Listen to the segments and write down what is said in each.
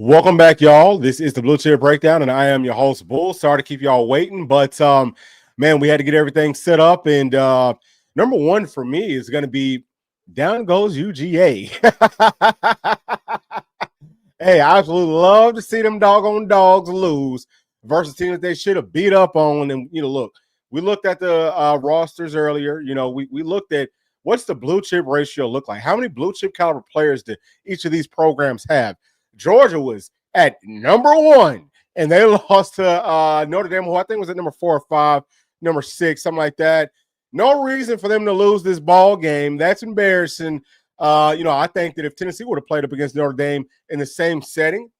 Welcome back, y'all. This is the Bluechip Breakdown, and I am your host, Bull. Sorry to keep y'all waiting, but man, we had to get everything set up. And number one for me is going to be down goes UGA. Hey, I absolutely love to see them doggone dogs lose versus teams that they should have beat up on. And look, we looked at the rosters earlier. We looked at what's the blue chip ratio look like. How many blue chip caliber players do each of these programs have? Georgia was at number one, and they lost to Notre Dame, who I think was at number 4 or 5, number 6, something like that. No reason for them to lose this ball game. That's embarrassing. I think that if Tennessee would have played up against Notre Dame in the same setting,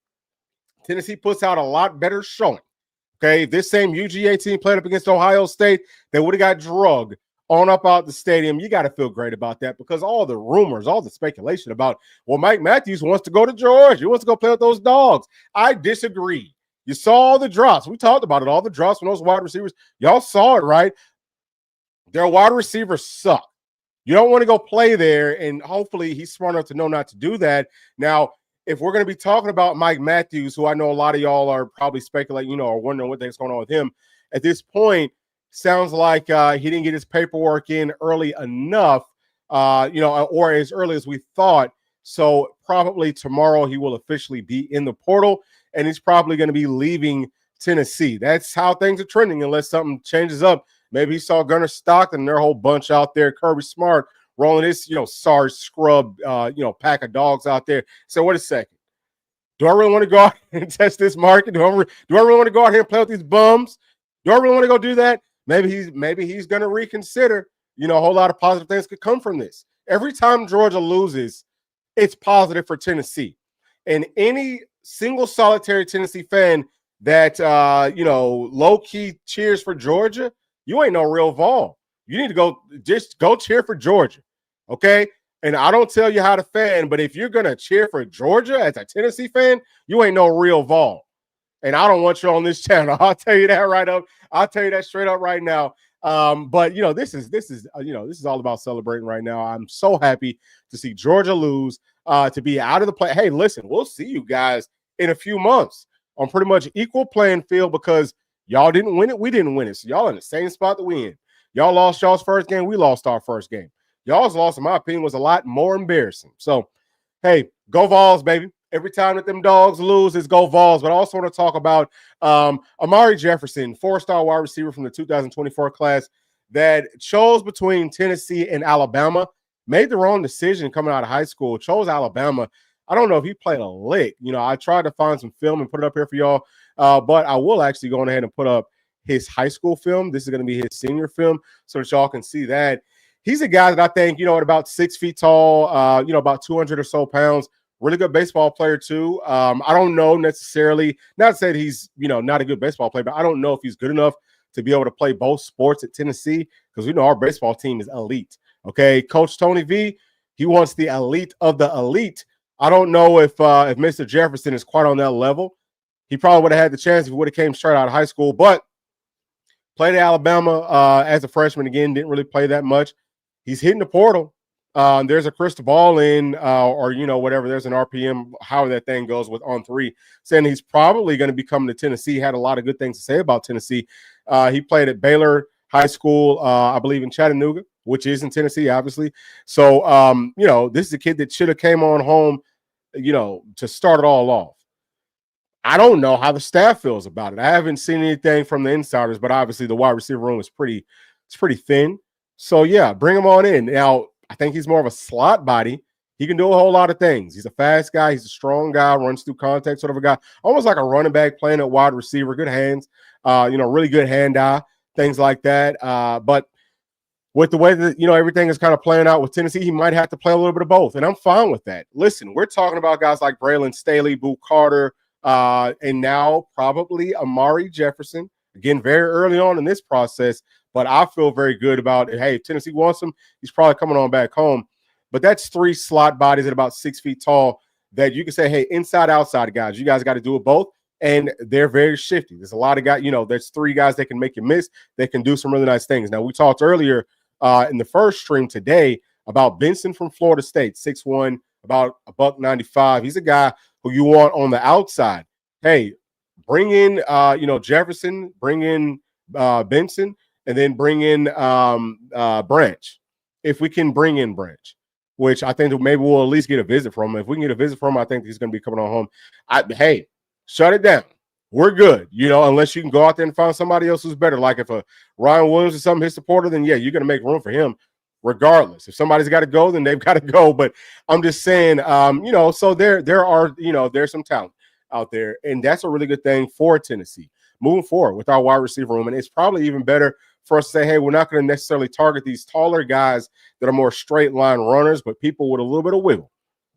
Tennessee puts out a lot better showing. Okay, if this same UGA team played up against Ohio State, they would have got drugged on up out the stadium. You got to feel great about that because all the rumors, all the speculation about, well, Mike Matthews wants to go to Georgia. He wants to go play with those dogs. I disagree. You saw all the drops. We talked about it, all the drops from those wide receivers. Y'all saw it, right? Their wide receivers suck. You don't want to go play there, and hopefully he's smart enough to know not to do that. Now, if we're going to be talking about Mike Matthews, who I know a lot of y'all are probably speculating, or wondering what the heck's going on with him, at this point, sounds like he didn't get his paperwork in early enough, or as early as we thought. So probably tomorrow he will officially be in the portal, and he's probably going to be leaving Tennessee. That's how things are trending unless something changes up. Maybe he saw Gunnar Stockton and their whole bunch out there, Kirby Smart, rolling this, SARS scrub, pack of dogs out there. So wait a second. Do I really want to go out and test this market? Do I really want to go out here and play with these bums? Do I really want to go do that? Maybe he's going to reconsider. A whole lot of positive things could come from this. Every time Georgia loses, it's positive for Tennessee. And any single solitary Tennessee fan that, low-key cheers for Georgia, you ain't no real Vol. You need to go cheer for Georgia, okay? And I don't tell you how to fan, but if you're going to cheer for Georgia as a Tennessee fan, you ain't no real Vol. And I don't want you on this channel. I'll tell you that right up. I'll tell you that straight up right now. But this is all about celebrating right now. I'm so happy to see Georgia lose, to be out of the play. Hey, listen, we'll see you guys in a few months on pretty much equal playing field because y'all didn't win it. We didn't win it. So y'all in the same spot that we in. Y'all lost y'all's first game. We lost our first game. Y'all's loss, in my opinion, was a lot more embarrassing. So, hey, go Vols, baby. Every time that them dogs lose, it's go Vols. But I also want to talk about Amari Jefferson, 4-star wide receiver from the 2024 class that chose between Tennessee and Alabama, made the wrong decision coming out of high school, chose Alabama. I don't know if he played a lick. I tried to find some film and put it up here for y'all, but I will actually go ahead and put up his high school film. This is going to be his senior film so that y'all can see that. He's a guy that I think, at about 6 feet tall, about 200 or so pounds, really good baseball player too. I don't know necessarily, not saying he's, not a good baseball player, but I don't know if he's good enough to be able to play both sports at Tennessee because we know our baseball team is elite. Okay, Coach Tony V, he wants the elite of the elite. I don't know if Mr. Jefferson is quite on that level. He probably would have had the chance if he would have came straight out of high school, but played at Alabama as a freshman again, didn't really play that much. He's hitting the portal. There's a crystal ball in, or whatever. There's an RPM, however that thing goes with on 3, saying he's probably going to be coming to Tennessee. Had a lot of good things to say about Tennessee. He played at Baylor High School, I believe in Chattanooga, which is in Tennessee, obviously. So, this is a kid that should have came on home, to start it all off. I don't know how the staff feels about it. I haven't seen anything from the insiders, but obviously the wide receiver room is pretty thin. So yeah, bring him on in. Now, I think he's more of a slot body. He can do a whole lot of things. He's a fast guy. He's a strong guy, runs through contact sort of a guy, almost like a running back playing at wide receiver, good hands, really good hand-eye, things like that. But with the way that, everything is kind of playing out with Tennessee, he might have to play a little bit of both, and I'm fine with that. Listen, we're talking about guys like Braylon Staley, Boo Carter, and now probably Amari Jefferson. Again, very early on in this process, but I feel very good about it. Hey, if Tennessee wants him, he's probably coming on back home. But that's 3 slot bodies at about 6 feet tall that you can say, hey, inside, outside guys, you guys got to do it both. And they're very shifty. There's a lot of guys, there's 3 guys that can make you miss. They can do some really nice things. Now, we talked earlier in the first stream today about Benson from Florida State, 6'1", about $195. He's a guy who you want on the outside. Hey, bring in Jefferson, bring in Benson, and then bring in Branch. If we can bring in Branch, which I think maybe we'll at least get a visit from him. If we can get a visit from him, I think he's going to be coming on home. Hey, shut it down. We're good, unless you can go out there and find somebody else who's better. Like if a Ryan Williams or something his supporter, then yeah, you're going to make room for him regardless. If somebody's got to go, then they've got to go. But I'm just saying, so there are, there's some talent out there, and that's a really good thing for Tennessee moving forward with our wide receiver room. And it's probably even better for us to say, hey, we're not going to necessarily target these taller guys that are more straight line runners, but people with a little bit of wiggle.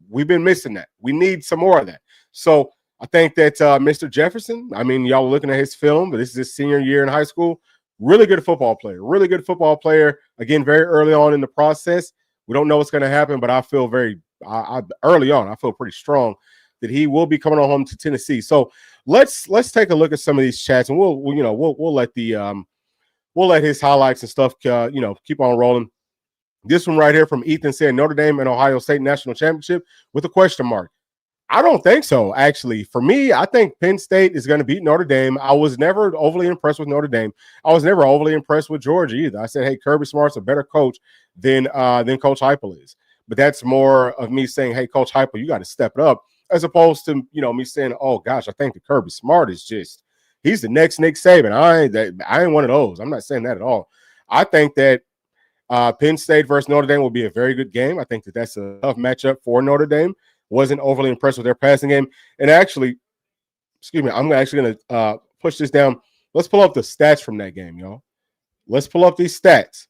We've been missing that. We need some more of that. So I think that Mr. Jefferson, I mean, y'all were looking at his film, but this is his senior year in high school. Really good football player. Again, very early on in the process. We don't know what's going to happen, but I feel early on, I feel pretty strong that he will be coming on home to Tennessee. So let's take a look at some of these chats, and we'll let his highlights and stuff keep on rolling. This one right here from Ethan said Notre Dame and Ohio State national championship with a question mark. I don't think so, actually. For me, I think Penn State is going to beat Notre Dame. I was never overly impressed with Notre Dame. I was never overly impressed with Georgia either. I said, hey, Kirby Smart's a better coach than Coach Heupel is. But that's more of me saying, hey, Coach Heupel, you got to step it up, as opposed to, me saying, oh, gosh, I think that Kirby Smart is just – he's the next Nick Saban. I ain't one of those. I'm not saying that at all. I think that Penn State versus Notre Dame will be a very good game. I think that that's a tough matchup for Notre Dame. Wasn't overly impressed with their passing game. And actually, I'm actually going to push this down. Let's pull up the stats from that game, y'all. Let's pull up these stats.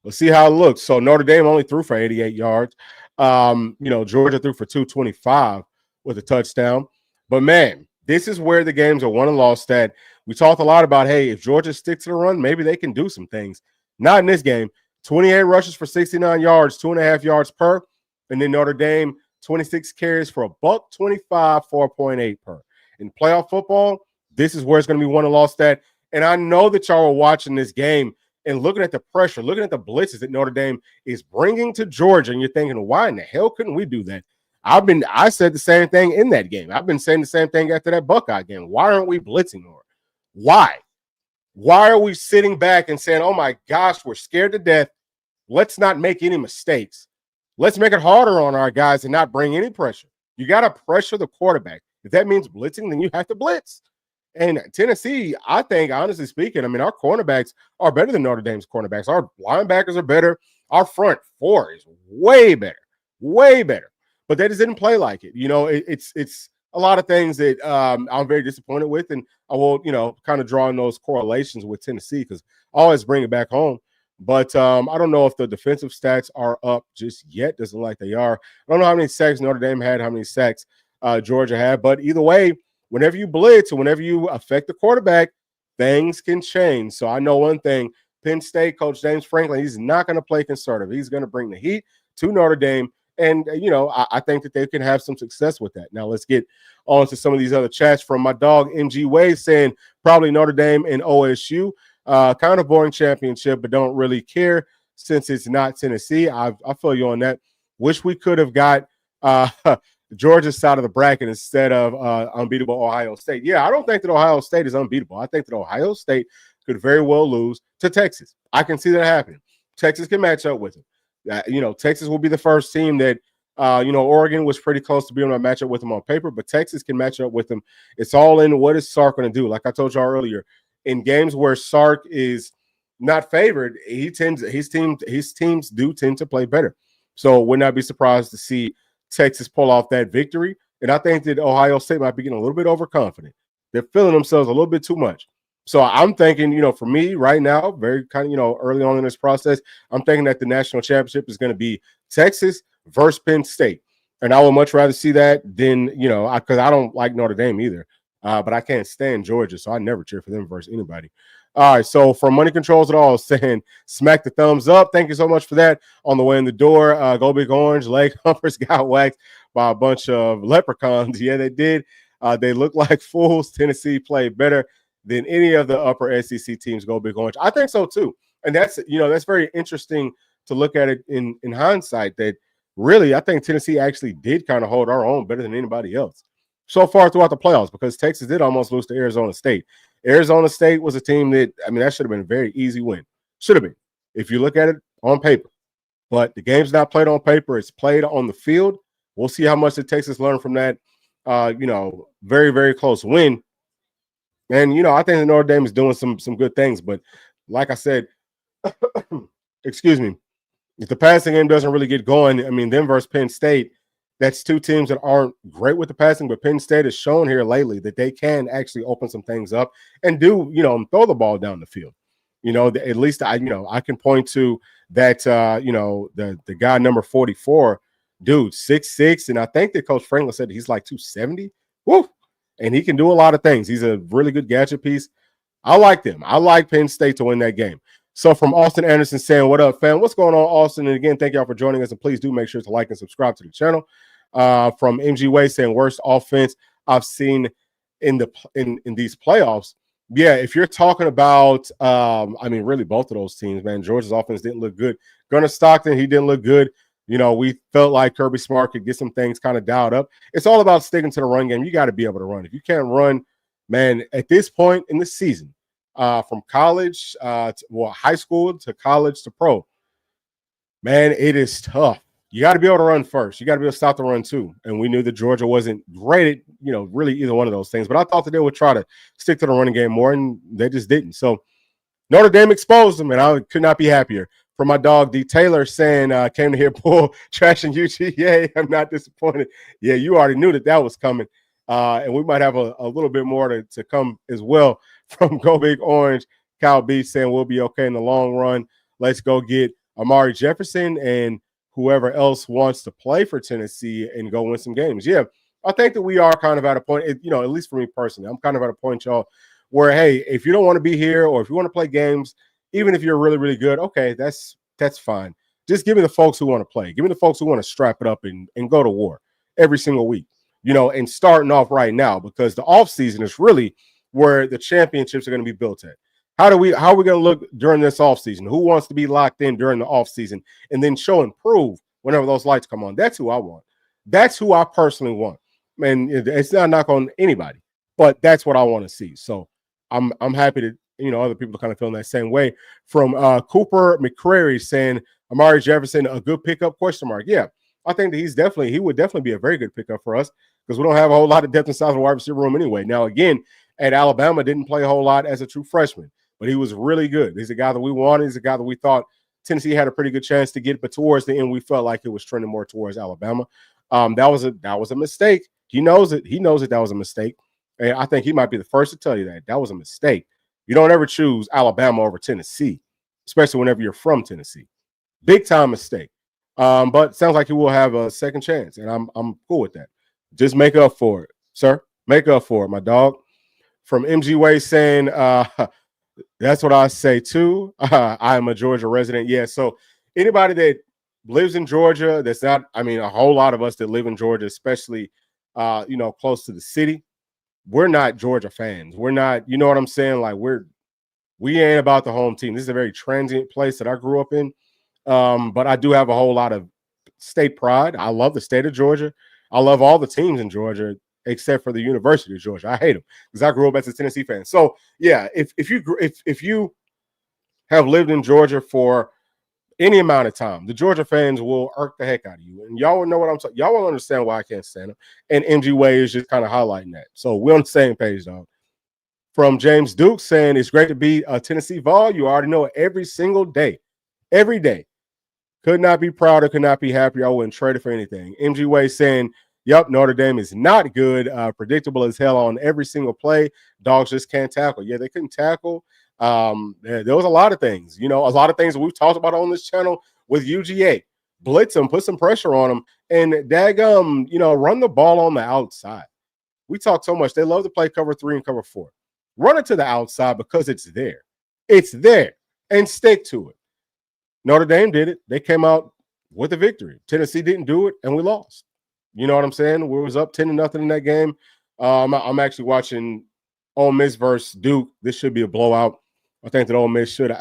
Let's see how it looks. So Notre Dame only threw for 88 yards. Georgia threw for 225 with a touchdown. But, man, this is where the games are won and lost at. We talked a lot about, hey, if Georgia sticks to the run, maybe they can do some things. Not in this game. 28 rushes for 69 yards, 2.5 yards per. And then Notre Dame, 26 carries for $125, 4.8 per. In playoff football, this is where it's going to be won and lost at. And I know that y'all are watching this game and looking at the pressure, looking at the blitzes that Notre Dame is bringing to Georgia, and you're thinking, why in the hell couldn't we do that? I said the same thing in that game. I've been saying the same thing after that Buckeye game. Why aren't we blitzing more? Why? Why are we sitting back and saying, oh my gosh, we're scared to death. Let's not make any mistakes. Let's make it harder on our guys and not bring any pressure. You got to pressure the quarterback. If that means blitzing, then you have to blitz. And Tennessee, I think, honestly speaking, I mean, our cornerbacks are better than Notre Dame's cornerbacks. Our linebackers are better. Our front four is way better, way better. But they just didn't play like it. It's a lot of things that I'm very disappointed with, and I will, kind of draw in those correlations with Tennessee because I always bring it back home. But I don't know if the defensive stats are up just yet. Doesn't look like they are. I don't know how many sacks Notre Dame had, how many sacks Georgia had. But either way, whenever you blitz or whenever you affect the quarterback, things can change. So I know one thing. Penn State coach James Franklin, he's not going to play conservative. He's going to bring the heat to Notre Dame. And, I think that they can have some success with that. Now let's get on to some of these other chats from my dog, MG Wade, saying probably Notre Dame and OSU. Kind of boring championship, but don't really care since it's not Tennessee. I feel you on that. Wish we could have got Georgia's side of the bracket instead of unbeatable Ohio State. Yeah, I don't think that Ohio State is unbeatable. I think that Ohio State could very well lose to Texas. I can see that happening. Texas can match up with them. Texas will be the first team that, Oregon was pretty close to being able to match up with them on paper, but Texas can match up with them. It's all in what is Sark going to do. Like I told y'all earlier, in games where Sark is not favored, his teams do tend to play better. So would not be surprised to see Texas pull off that victory. And I think that Ohio State might be getting a little bit overconfident. They're feeling themselves a little bit too much. So I'm thinking, for me right now, very kind of, early on in this process, I'm thinking that the national championship is going to be Texas versus Penn State. And I would much rather see that than, because I don't like Notre Dame either. But I can't stand Georgia, so I never cheer for them versus anybody. All right, so from Money Controls It All, saying smack the thumbs up. Thank you so much for that. On the way in the door, Go Big Orange, leg humpers got waxed by a bunch of leprechauns. Yeah, they did. They look like fools. Tennessee played better than any of the upper SEC teams. Go Big Orange. I think so too. And that's very interesting to look at it in hindsight that really I think Tennessee actually did kind of hold our own better than anybody else. so far throughout the playoffs, because Texas did almost lose to Arizona State. Arizona State was a team that, I mean, that should have been a very easy win. Should have been, if you look at it on paper. But the game's not played on paper. It's played on the field. We'll see how much the Texas learned from that, very, very close win. And, I think the Notre Dame is doing some good things. But like I said, excuse me, if the passing game doesn't really get going, I mean, them versus Penn State, that's two teams that aren't great with the passing, but Penn State has shown here lately that they can actually open some things up and do, throw the ball down the field. At least I can point to that, the guy number 44, dude, 6'6", and I think that Coach Franklin said he's like 270. Woo! And he can do a lot of things. He's a really good gadget piece. I like them. I like Penn State to win that game. So from Austin Anderson saying, what up, fam? What's going on, Austin? And again, thank y'all for joining us. And please do make sure to like and subscribe to the channel. From MG Way saying, worst offense I've seen in these playoffs. Yeah, if you're talking about, really both of those teams, man, Georgia's offense didn't look good. Gunnar Stockton, he didn't look good. We felt like Kirby Smart could get some things kind of dialed up. It's all about sticking to the run game. You got to be able to run. If you can't run, man, at this point in the season, from college, high school to college to pro, man, it is tough. You got to be able to run first. You got to be able to stop the run too. And we knew that Georgia wasn't great at, really either one of those things. But I thought that they would try to stick to the running game more, and they just didn't. So Notre Dame exposed them, and I could not be happier. For my dog, D. Taylor, saying, came to hear Bull trashing UGA. I'm not disappointed. Yeah, you already knew that was coming. And we might have a little bit more to come as well from Go Big Orange. Kyle B saying we'll be okay in the long run. Let's go get Amari Jefferson and whoever else wants to play for Tennessee and go win some games. Yeah, I think that we are kind of at a point, at least for me personally, I'm kind of at a point, y'all, where, hey, if you don't want to be here or if you want to play games, even if you're really, really good, okay, that's fine. Just give me the folks who want to play. Give me the folks who want to strap it up and go to war every single week, and starting off right now, because the offseason is really where the championships are going to be built at. How are we going to look during this offseason? Who wants to be locked in during the offseason and then show and prove whenever those lights come on? That's who I want. That's who I personally want. And it's not a knock on anybody, but that's what I want to see. So I'm happy that, other people are kind of feeling that same way. From Cooper McCrary saying, Amari Jefferson, a good pickup, question mark. Yeah, I think that he would definitely be a very good pickup for us because we don't have a whole lot of depth inside the wide receiver room anyway. Now, again, at Alabama, didn't play a whole lot as a true freshman, but he was really good. He's a guy that we wanted. He's a guy that we thought Tennessee had a pretty good chance to get, but towards the end, we felt like it was trending more towards Alabama. That was a mistake. He knows it. He knows that was a mistake. And I think he might be the first to tell you that was a mistake. You don't ever choose Alabama over Tennessee, especially whenever you're from Tennessee. Big time mistake. But sounds like he will have a second chance, and I'm cool with that. Just make up for it, sir. Make up for it, my dog. From MG Way saying, that's what I say too. I am a Georgia resident. Yeah, so anybody that lives in Georgia, that's not, a whole lot of us that live in Georgia, especially, close to the city, we're not Georgia fans. We're not, you know what I'm saying? Like we ain't about the home team. This is a very transient place that I grew up in. But I do have a whole lot of state pride. I love the state of Georgia. I love all the teams in Georgia, except for the University of Georgia. I hate them because I grew up as a Tennessee fan. So yeah, if you have lived in Georgia for any amount of time, the Georgia fans will irk the heck out of you, and y'all will know what I'm saying. Y'all will understand why I can't stand them. And MG Way is just kind of highlighting that. So we're on the same page, dog. From James Duke saying it's great to be a Tennessee Vol. You already know it every single day, every day. Could not be prouder, could not be happier. I wouldn't trade it for anything. MG Way saying, yep, Notre Dame is not good. Predictable as hell on every single play. Dogs just can't tackle. Yeah, they couldn't tackle. There was a lot of things, a lot of things that we've talked about on this channel with UGA. Blitz them, put some pressure on them, and daggum, run the ball on the outside. We talk so much. They love to play cover 3 and cover 4. Run it to the outside because it's there. It's there, and stick to it. Notre Dame did it. They came out with a victory. Tennessee didn't do it, and we lost. You know what I'm saying? We was up 10-0 in that game. I'm actually watching Ole Miss versus Duke. This should be a blowout. I think that Ole Miss should,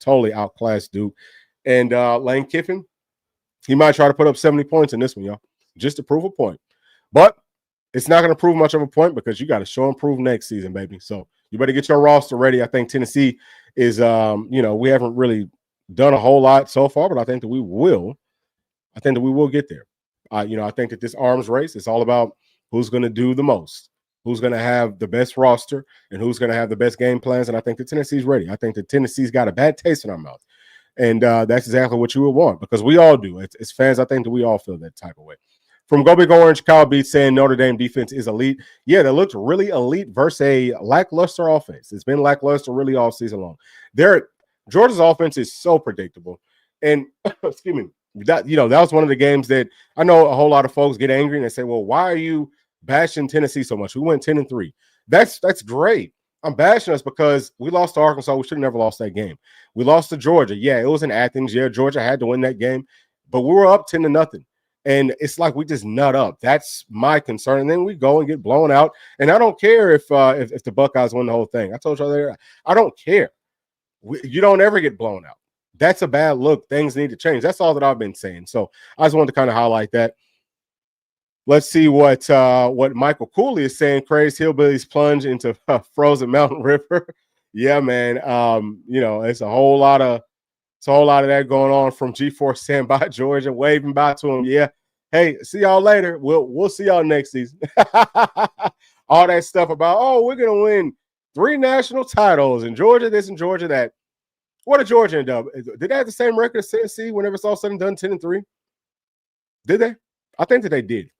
totally outclass Duke. And Lane Kiffin, he might try to put up 70 points in this one, y'all, just to prove a point. But it's not going to prove much of a point because you got to show and prove next season, baby. So you better get your roster ready. I think Tennessee is, we haven't really done a whole lot so far, but I think that we will. I think that we will get there. I think that this arms race is all about who's going to do the most, who's going to have the best roster, and who's going to have the best game plans. And I think that Tennessee's ready. I think that Tennessee's got a bad taste in our mouth. And that's exactly what you would want because we all do. As fans, I think that we all feel that type of way. From Go Big Orange, Kyle Beats saying Notre Dame defense is elite. Yeah, that looked really elite versus a lackluster offense. It's been lackluster really all season long. Georgia's offense is so predictable. And excuse me, that was one of the games that I know a whole lot of folks get angry and they say, well, why are you bashing Tennessee so much? We went 10-3. That's great. I'm bashing us because we lost to Arkansas. We should have never lost that game. We lost to Georgia. Yeah, it was in Athens. Yeah, Georgia had to win that game, but we were up 10-0. And it's like we just nut up. That's my concern. And then we go and get blown out. And I don't care if the Buckeyes win the whole thing. I told you there, I don't care. You don't ever get blown out. That's a bad look. Things need to change. That's all that I've been saying. So I just wanted to kind of highlight that. Let's see what Michael Cooley is saying. Crazed hillbillies plunge into frozen mountain river. Yeah, man. It's a whole lot of that going on from G4 saying bye Georgia, waving bye to him. Yeah. Hey, see y'all later. We'll see y'all next season. All that stuff about, we're gonna win 3 national titles and Georgia this and Georgia that. What did Georgia end up? Did they have the same record as Tennessee whenever it's all said and done, 10-3? Did they? I think that they did.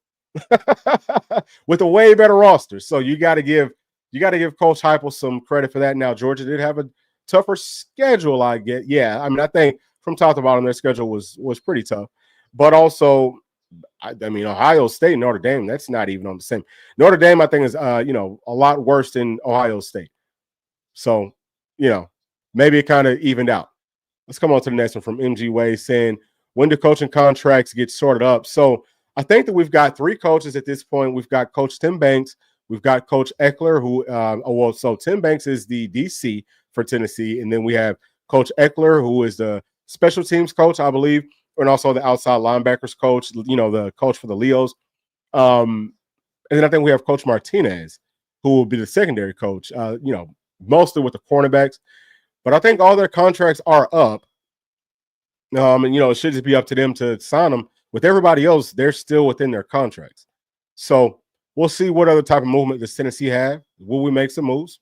With a way better roster. So you got to give Coach Heupel some credit for that. Now Georgia did have a tougher schedule, I get. Yeah, I mean, I think from top to bottom, their schedule was pretty tough. But also, I mean, Ohio State, Notre Dame, that's not even on the same. Notre Dame, I think, is a lot worse than Ohio State. So, maybe it kind of evened out. Let's come on to the next one from MG Way saying, when do coaching contracts get sorted up? So I think that we've got 3 coaches at this point. We've got Coach Tim Banks. We've got Coach Eckler, who, so Tim Banks is the DC for Tennessee. And then we have Coach Eckler, who is the special teams coach, I believe, and also the outside linebackers coach, the coach for the Leos. And then I think we have Coach Martinez, who will be the secondary coach, mostly with the cornerbacks. But I think all their contracts are up. And, it should just be up to them to sign them. With everybody else, they're still within their contracts. So we'll see what other type of movement does Tennessee have. Will we make some moves?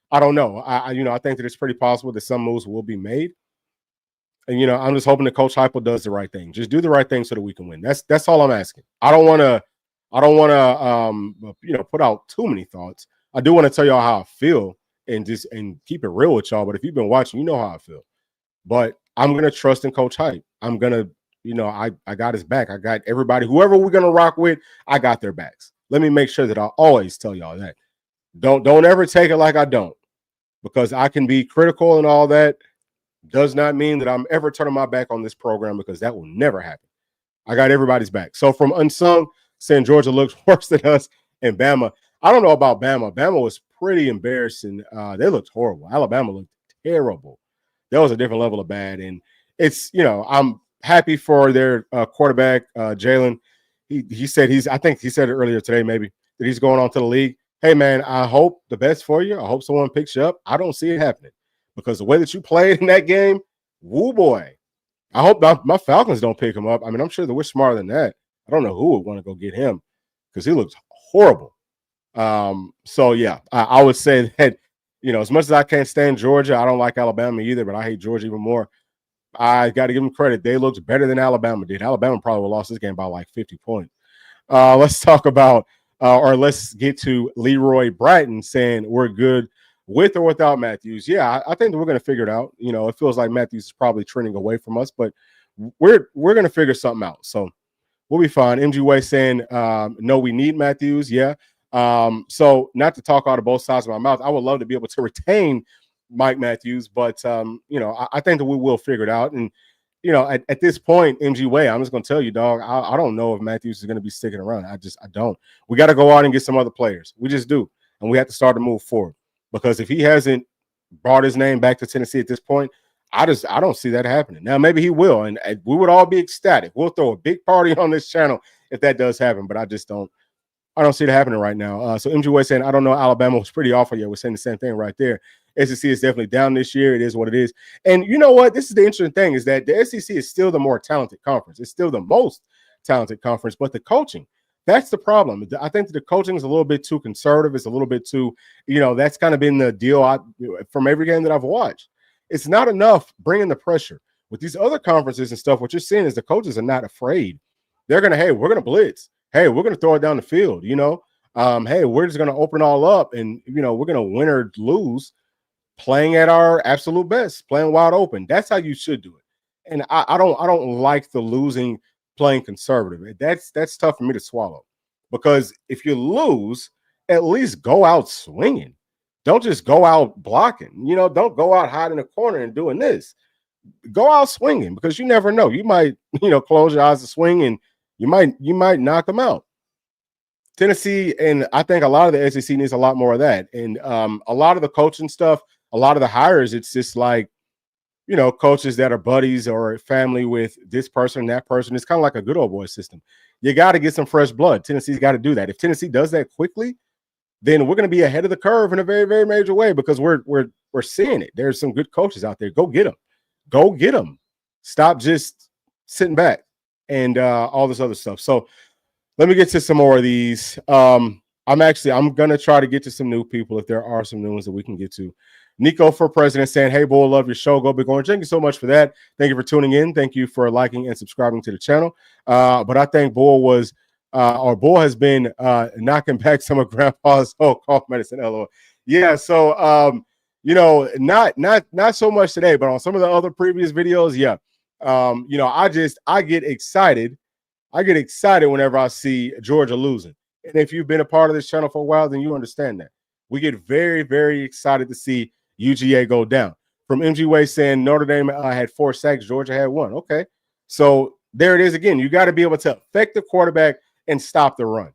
I don't know. I think that it's pretty possible that some moves will be made. And, I'm just hoping that Coach Heupel does the right thing. Just do the right thing so that we can win. That's all I'm asking. I don't want to put out too many thoughts. I do want to tell y'all how I feel and keep it real with y'all. But if you've been watching, you know how I feel. But I'm going to trust in Coach Hype. I'm going to, I got his back. I got everybody, whoever we're going to rock with, I got their backs. Let me make sure that I always tell y'all that. Don't ever take it like I don't, because I can be critical and all that. Does not mean that I'm ever turning my back on this program, because that will never happen. I got everybody's back. So from Unsung saying Georgia looks worse than us and Bama. I don't know about Bama. Bama was pretty embarrassing. They looked horrible. Alabama looked terrible. That was a different level of bad. And it's, I'm happy for their quarterback, Jalen. He said I think he said it earlier today, maybe, that he's going on to the league. Hey, man, I hope the best for you. I hope someone picks you up. I don't see it happening, because the way that you played in that game, woo boy. I hope my Falcons don't pick him up. I mean, I'm sure that we're smarter than that. I don't know who would want to go get him, because he looks horrible. So yeah, I would say that, as much as I can't stand Georgia, I don't like Alabama either, but I hate Georgia even more. I got to give them credit. They looked better than Alabama did. Alabama probably would have lost this game by like 50 points. Let's talk about, or let's get to Leroy Bratton saying we're good with or without Matthews. Yeah, I think that we're going to figure it out. It feels like Matthews is probably trending away from us, but we're going to figure something out. So we'll be fine. MG Way saying, no, we need Matthews. Yeah. So not to talk out of both sides of my mouth, I would love to be able to retain Mike Matthews, but I think that we will figure it out. And at this point, MG Way, I'm just gonna tell you, dog, I don't know if Matthews is gonna be sticking around. I don't. We got to go out and get some other players. We just do, and we have to start to move forward, because if he hasn't brought his name back to Tennessee at this point, I don't see that happening. Now maybe he will, and we would all be ecstatic. We'll throw a big party on this channel if that does happen, but I just don't I don't see it happening right now. So MG saying, I don't know, Alabama was pretty awful. Yeah, we're saying the same thing right there. SEC is definitely down this year. It is what it is. And you know what? This is the interesting thing is that the SEC is still the more talented conference. It's still the most talented conference, but the coaching, that's the problem. I think that the coaching is a little bit too conservative. It's a little bit too, that's kind of been the deal from every game that I've watched. It's not enough bringing the pressure. With these other conferences and stuff, what you're seeing is the coaches are not afraid. They're going to, hey, we're going to blitz. Hey, we're going to throw it down the field, hey, we're just going to open all up and, we're going to win or lose playing at our absolute best, playing wide open. That's how you should do it. And I don't like the losing playing conservative. That's tough for me to swallow because if you lose, at least go out swinging. Don't just go out blocking, don't go out hiding in the corner and doing this. Go out swinging because you never know. You might, close your eyes to swing and you might knock them out. Tennessee, and I think a lot of the SEC needs a lot more of that. And a lot of the coaching stuff, a lot of the hires, it's just like, coaches that are buddies or family with this person, that person. It's kind of like a good old boy system. You got to get some fresh blood. Tennessee's got to do that. If Tennessee does that quickly, then we're going to be ahead of the curve in a very, very major way because we're seeing it. There's some good coaches out there. Go get them. Go get them. Stop just sitting back and all this other stuff. So let me get to some more of these. I'm going to try to get to some new people if there are some new ones that we can get to. Nico for president saying, hey, Bull, love your show. Go Big Orange. Thank you so much for that. Thank you for tuning in. Thank you for liking and subscribing to the channel. But I think Bull has been knocking back some of Grandpa's cough medicine. LOL. Yeah. So, not so much today, but on some of the other previous videos. Yeah. I get excited. I get excited whenever I see Georgia losing. And if you've been a part of this channel for a while, then you understand that. We get very, very excited to see UGA go down. From MG Way saying Notre Dame had 4 sacks, Georgia had 1. Okay. So there it is again. You got to be able to affect the quarterback and stop the run.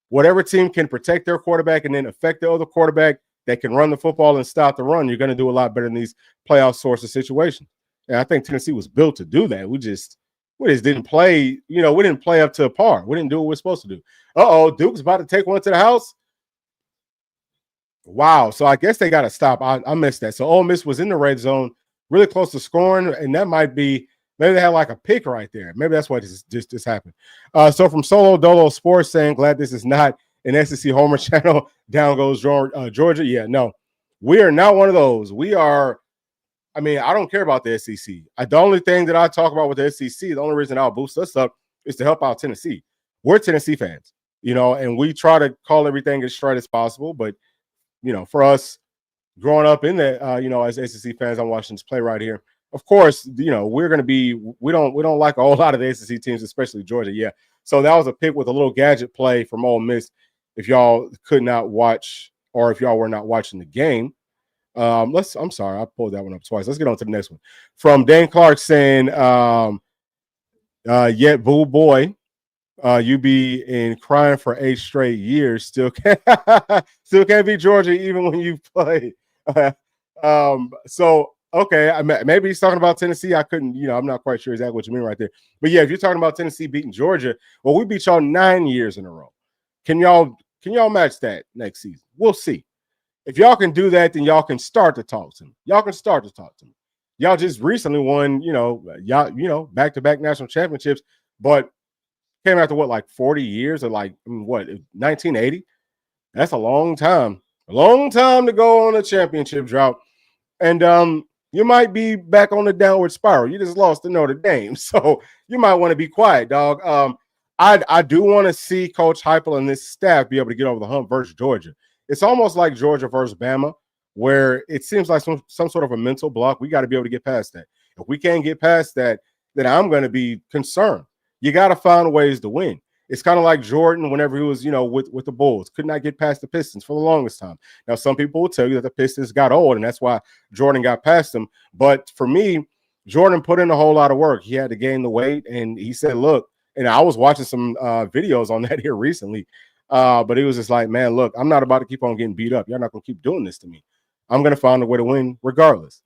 Whatever team can protect their quarterback and then affect the other quarterback that can run the football and stop the run, you're going to do a lot better in these playoff sorts of situations. And I think Tennessee was built to do that. We just didn't play, we didn't play up to par. We didn't do what we're supposed to do. Duke's about to take one to the house. Wow. So I guess they got to stop. I missed that. So Ole Miss was in the red zone, really close to scoring, and that might be, maybe they had like a pick right there. Maybe that's what just happened. So from Solo Dolo Sports saying, glad this is not an SEC Homer channel. Down goes Georgia. Yeah, no, we are not one of those. We are, I don't care about the SEC. The only thing that I talk about with the SEC, the only reason I'll boost us up is to help out Tennessee. We're Tennessee fans, and we try to call everything as straight as possible. But, for us growing up in the, as SEC fans, I'm watching this play right here. Of course, we're going to be, we don't like a whole lot of the SEC teams, especially Georgia. Yeah. So that was a pick with a little gadget play from Ole Miss. If y'all could not watch, or if y'all were not watching the game, I'm sorry, I pulled that one up twice. Let's get on to the next one. From Dan Clark saying, yet boo boy, you be in crying for 8 straight years, still can't beat Georgia even when you play. So okay, maybe he's talking about Tennessee. I couldn't, I'm not quite sure exactly what you mean right there. But yeah, if you're talking about Tennessee beating Georgia, well, we beat y'all 9 years in a row. Can y'all match that next season? We'll see. If y'all can do that, then y'all can start to talk to me. Y'all can start to talk to me. Y'all just recently won, back-to-back national championships, but came after what, like 40 years or like 1980? That's a long time. A long time to go on a championship drought. And you might be back on the downward spiral. You just lost to Notre Dame. So you might want to be quiet, dog. I do want to see Coach Heupel and this staff be able to get over the hump versus Georgia. It's almost like Georgia versus Bama, where it seems like some sort of a mental block. We got to be able to get past that. If we can't get past that, then I'm going to be concerned. You got to find ways to win. It's kind of like Jordan whenever he was, with the Bulls. Could not get past the Pistons for the longest time. Now, some people will tell you that the Pistons got old, and that's why Jordan got past them. But for me, Jordan put in a whole lot of work. He had to gain the weight, and he said, look, and I was watching some videos on that here recently, but he was just like, man, look, I'm not about to keep on getting beat up. You're not going to keep doing this to me. I'm going to find a way to win regardless.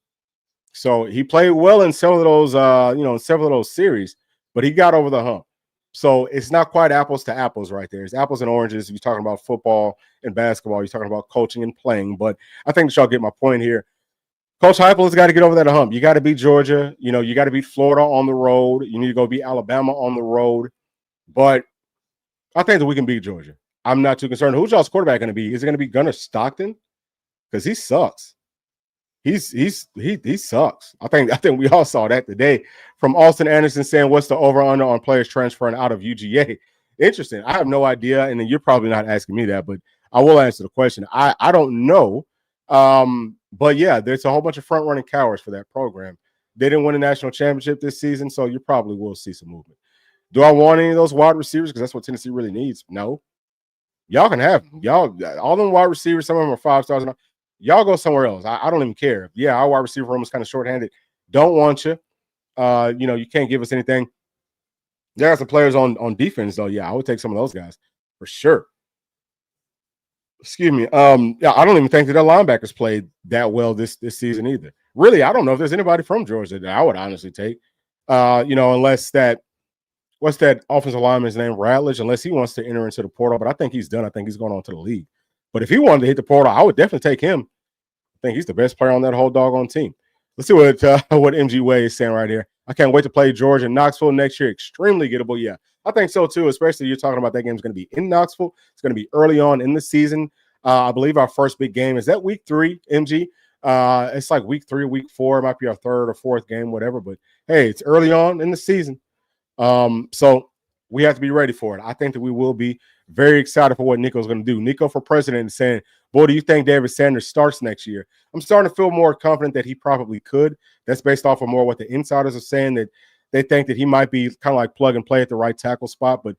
So he played well in several of those, several of those series, but he got over the hump. So it's not quite apples to apples right there. It's apples and oranges. You're talking about football and basketball. You're talking about coaching and playing. But I think that y'all get my point here. Coach Heupel has got to get over that hump. You got to beat Georgia. You got to beat Florida on the road. You need to go beat Alabama on the road. But I think that we can beat Georgia. I'm not too concerned. Who's y'all's quarterback going to be? Is it going to be Gunnar Stockton? Because he sucks. He sucks. I think we all saw that today from Austin Anderson saying, what's the over-under on players transferring out of UGA? Interesting. I have no idea, and then you're probably not asking me that, but I will answer the question. I don't know. But yeah, there's a whole bunch of front-running cowards for that program. They didn't win a national championship this season, so you probably will see some movement. Do I want any of those wide receivers? Because that's what Tennessee really needs. No. Y'all can have them. Y'all, all them wide receivers, some of them are 5 stars. Y'all go somewhere else. I don't even care. Yeah, our wide receiver room is kind of shorthanded. Don't want you. You can't give us anything. There are some players on defense, though. Yeah, I would take some of those guys for sure. Excuse me. Yeah, I don't even think that their linebackers played that well this season either. Really, I don't know if there's anybody from Georgia that I would honestly take. Unless what's that offensive lineman's name, Radledge, unless he wants to enter into the portal. But I think he's done. I think he's going on to the league. But if he wanted to hit the portal, I would definitely take him. I think he's the best player on that whole doggone team. Let's see what MG Way is saying right here. I can't wait to play Georgia and Knoxville next year. Extremely gettable. Yeah, I think so too, especially you're talking about that game's going to be in Knoxville. It's going to be early on in the season. I believe our first big game is that week 3, MG. It's like week 3, week 4. It might be our 3rd or 4th game, whatever. But, hey, it's early on in the season. So we have to be ready for it. I think that we will be very excited for what Nico's going to do. Nico for president is saying, boy, do you think David Sanders starts next year? I'm starting to feel more confident that he probably could. That's based off of more what the insiders are saying, that they think that he might be kind of like plug and play at the right tackle spot. But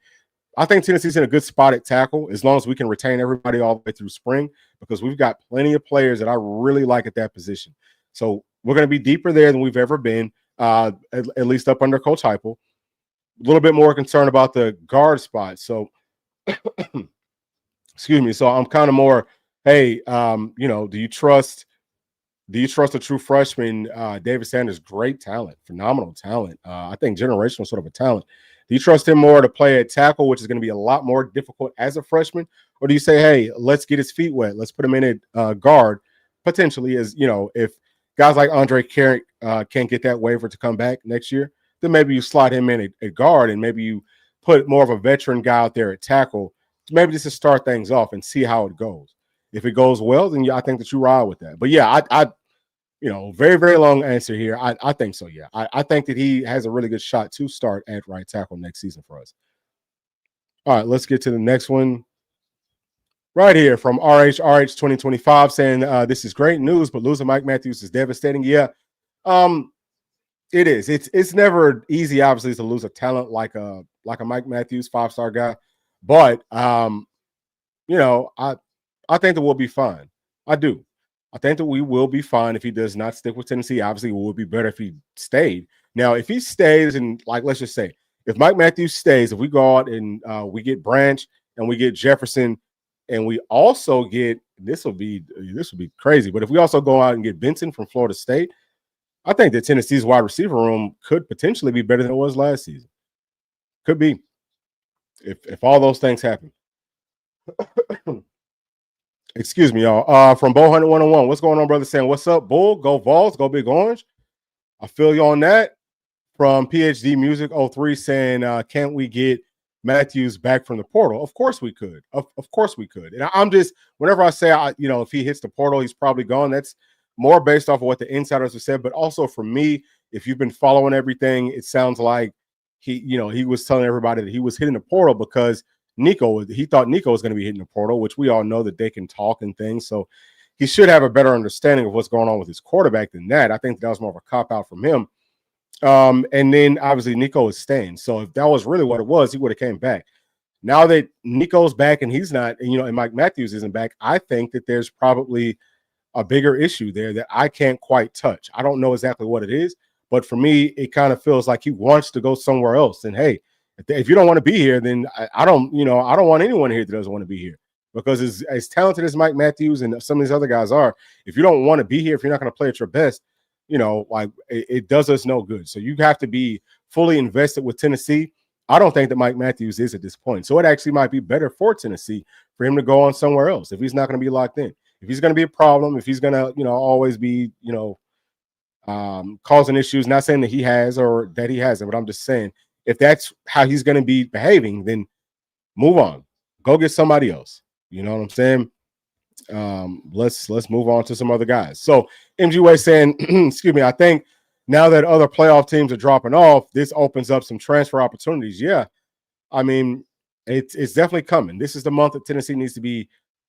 I think Tennessee's in a good spot at tackle as long as we can retain everybody all the way through spring, because we've got plenty of players that I really like at that position. So we're going to be deeper there than we've ever been, at least up under Coach Heupel. A little bit more concerned about the guard spot. So, excuse me. So I'm kind of more, hey, do you trust a true freshman, David Sanders? Great talent, phenomenal talent. I think generational sort of a talent. Do you trust him more to play at tackle, which is going to be a lot more difficult as a freshman? Or do you say, hey, let's get his feet wet. Let's put him in at guard, potentially, as if guys like Andre Carrick can't get that waiver to come back next year, then maybe you slot him in at guard, and maybe you put more of a veteran guy out there at tackle, maybe just to start things off and see how it goes. If it goes well, then I think that you ride with that. But yeah, I very, very long answer here. I think so, yeah. I think that he has a really good shot to start at right tackle next season for us. All right, let's get to the next one. Right here from RH2025 saying, this is great news, but losing Mike Matthews is devastating. Yeah, it is. It's never easy, obviously, to lose a talent like a Mike Matthews, 5-star guy. But, I think that we'll be fine. I do. I think that we will be fine if he does not stick with Tennessee. Obviously, it would be better if he stayed. Now, if he stays and, let's just say, if Mike Matthews stays, if we go out and we get Branch and we get Jefferson and we also get – this will be crazy. But if we also go out and get Benson from Florida State, I think that Tennessee's wide receiver room could potentially be better than it was last season. Could be if all those things happen. Excuse me, y'all. From Bo Hunter 101, what's going on, brother? Saying, what's up, Bull? Go Vols, go Big Orange. I feel you on that. From PhD Music 03 saying, can't we get Matthews back from the portal? Of course we could. Of course we could. And I'm just, whenever I say, if he hits the portal, he's probably gone. That's more based off of what the insiders have said. But also for me, if you've been following everything, it sounds like he was telling everybody that he was hitting the portal because he thought Nico was going to be hitting the portal, which we all know that they can talk and things. So he should have a better understanding of what's going on with his quarterback than that. I think that was more of a cop-out from him. And then obviously Nico is staying. So if that was really what it was, he would have came back. Now that Nico's back and he's not, and Mike Matthews isn't back, I think that there's probably a bigger issue there that I can't quite touch. I don't know exactly what it is, but for me, it kind of feels like he wants to go somewhere else. And hey, if you don't want to be here, then I don't want anyone here that doesn't want to be here, because as talented as Mike Matthews and some of these other guys are, if you don't want to be here, if you're not going to play at your best, it does us no good. So you have to be fully invested with Tennessee. I don't think that Mike Matthews is at this point. So it actually might be better for Tennessee for him to go on somewhere else if he's not going to be locked in. If he's going to be a problem, if he's going to, always be, causing issues, not saying that he has or that he hasn't, but I'm just saying if that's how he's going to be behaving, then move on. Go get somebody else. You know what I'm saying? Let's move on to some other guys. So MGWay saying, excuse me, I think now that other playoff teams are dropping off, this opens up some transfer opportunities. Yeah. I mean, it's definitely coming. This is the month that Tennessee needs to be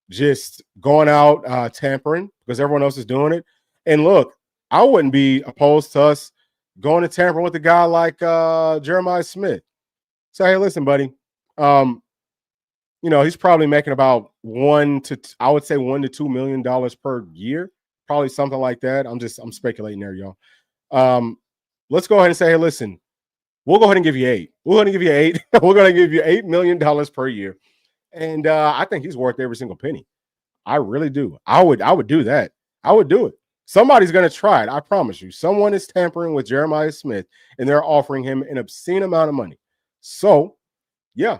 just going out tampering because everyone else is doing it. And look, I wouldn't be opposed to us going to tamper with a guy like Jeremiah Smith. Say, hey, listen, buddy. He's probably making about $1 to $2 million per year, probably something like that. I'm speculating there, y'all. Let's go ahead and say, hey, listen, we'll go ahead and give you 8. We're going to give you 8. We're going to give you $8 million per year. And I think he's worth every single penny. I really do. I would do that. I would do it. Somebody's going to try it. I promise you. Someone is tampering with Jeremiah Smith, and they're offering him an obscene amount of money. So, yeah,